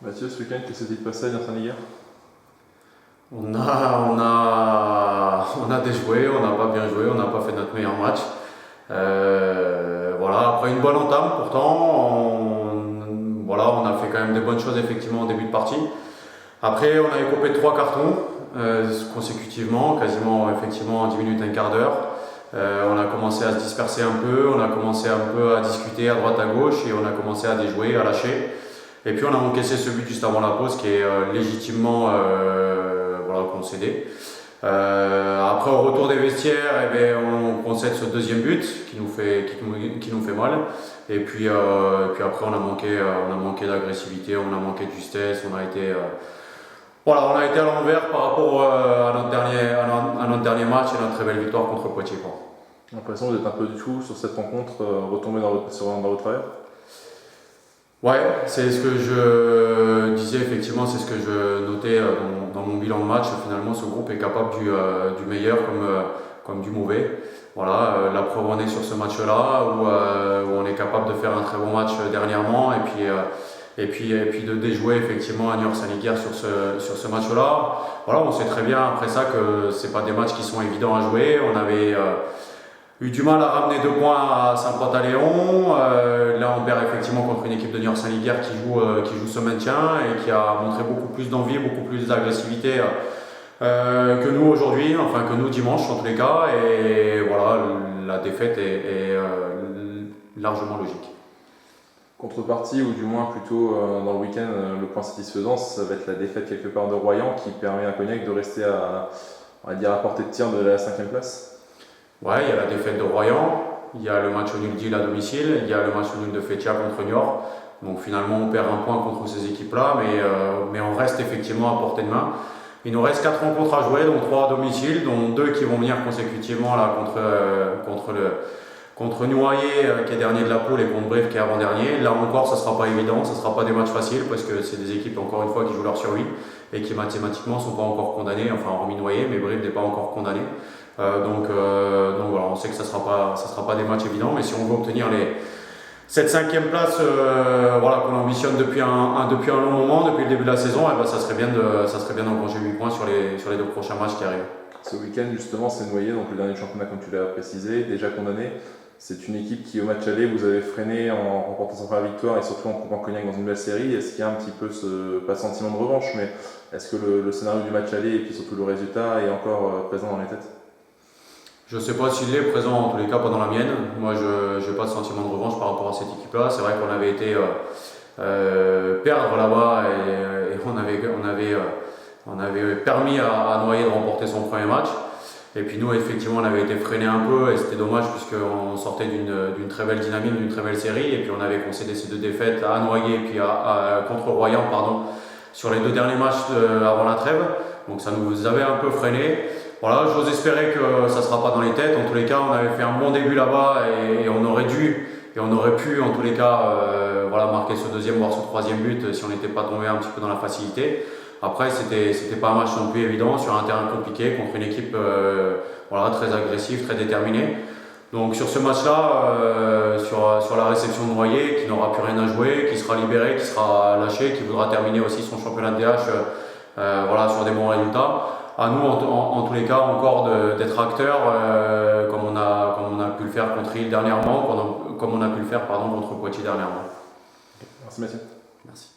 Mathieu, ce week-end, qu'est-ce qui s'est passé à Niort-Saint-Liguerre? On a déjoué, on n'a pas bien joué, on n'a pas fait notre meilleur match. Voilà, après une bonne entame, pourtant, on a fait quand même des bonnes choses effectivement en début de partie. Après, on a écopé 3 cartons consécutivement, quasiment effectivement en 10 minutes, un quart d'heure. On a commencé à se disperser un peu, on a commencé un peu à discuter à droite à gauche et on a commencé à déjouer, à lâcher. Et puis on a encaissé ce but juste avant la pause qui est légitimement concédé. Après au retour des vestiaires, on concède ce deuxième but qui nous fait mal. Et puis après on a manqué d'agressivité, on a manqué de justesse, on a été à l'envers par rapport à notre dernier match et notre très belle victoire contre Poitiers. J'ai l'impression que vous êtes un peu du tout sur cette rencontre, retombé dans votre travers. Ouais, c'est ce que je disais effectivement, c'est ce que je notais dans mon bilan de match. Finalement, ce groupe est capable du meilleur comme du mauvais. Voilà, la preuve en est sur ce match-là où on est capable de faire un très bon match dernièrement et puis de déjouer effectivement à Niort-Saint-Liguerre sur ce match-là. Voilà, on sait très bien après ça que c'est pas des matchs qui sont évidents à jouer. On avait eu du mal à ramener 2 points à Saint-Pantaléon. Là, on perd effectivement contre une équipe de Niort-Saint-Liguerre qui joue ce maintien et qui a montré beaucoup plus d'envie, beaucoup plus d'agressivité que nous aujourd'hui, enfin que nous dimanche en tous les cas. Et voilà, la défaite est largement logique. Contrepartie, ou du moins plutôt dans le week-end, le point satisfaisant, ça va être la défaite quelque part de Royan qui permet à Cognac de rester à portée de tir de la 5e place. Ouais, il y a la défaite de Royan, il y a le match nul d'Ille à domicile, il y a le match nul de Fétia contre Niort. Donc finalement on perd un point contre ces équipes-là, mais on reste effectivement à portée de main. Il nous reste 4 rencontres à jouer, donc 3 à domicile, dont 2 qui vont venir consécutivement là, contre Noyer qui est dernier de la poule et contre Brive qui est avant-dernier. Là encore, ça ne sera pas évident, ça ne sera pas des matchs faciles parce que c'est des équipes encore une fois qui jouent leur survie et qui mathématiquement ne sont pas encore condamnées, enfin hormis Noyer, mais Brive n'est pas encore condamné. Donc voilà, on sait que ça sera pas des matchs évidents, mais si on veut obtenir cette 5e place qu'on ambitionne depuis un long moment, depuis le début de la saison, ça serait bien d'engranger 8 points sur les 2 prochains matchs qui arrivent. Ce week-end, justement, c'est Noyer, donc le dernier championnat, comme tu l'as précisé, déjà condamné. C'est une équipe qui, au match aller, vous avez freiné en remportant sa première victoire et surtout en coupant Cognac dans une belle série. Est-ce qu'il y a un petit peu pas sentiment de revanche, mais est-ce que le scénario du match aller et puis surtout le résultat est encore présent dans les têtes? Je ne sais pas s'il est présent, en tous les cas pas dans la mienne. Moi, je n'ai pas de sentiment de revanche par rapport à cette équipe-là. C'est vrai qu'on avait été perdre là-bas et on avait permis à Noyer de remporter son premier match. Et puis nous, effectivement, on avait été freiné un peu et c'était dommage puisqu'on sortait d'une très belle dynamique, d'une très belle série. Et puis on avait concédé ces 2 défaites à Noyer et puis contre Royan sur les 2 derniers matchs avant la trêve. Donc ça nous avait un peu freiné. Voilà, j'ose espérer que ça ne sera pas dans les têtes. En tous les cas, on avait fait un bon début là-bas et on aurait pu en tous les cas marquer ce 2e voire ce 3e but si on n'était pas tombé un petit peu dans la facilité. Après, c'était pas un match non plus évident sur un terrain compliqué contre une équipe très agressive, très déterminée. Donc sur ce match-là, sur la réception de Noyer, qui n'aura plus rien à jouer, qui sera libéré, qui sera lâché, qui voudra terminer aussi son championnat de DH sur des bons résultats. À nous, en tous les cas, encore d'être acteurs, comme on a pu le faire contre Ile dernièrement, comme on a pu le faire contre Poitiers dernièrement. Merci Mathieu. Merci.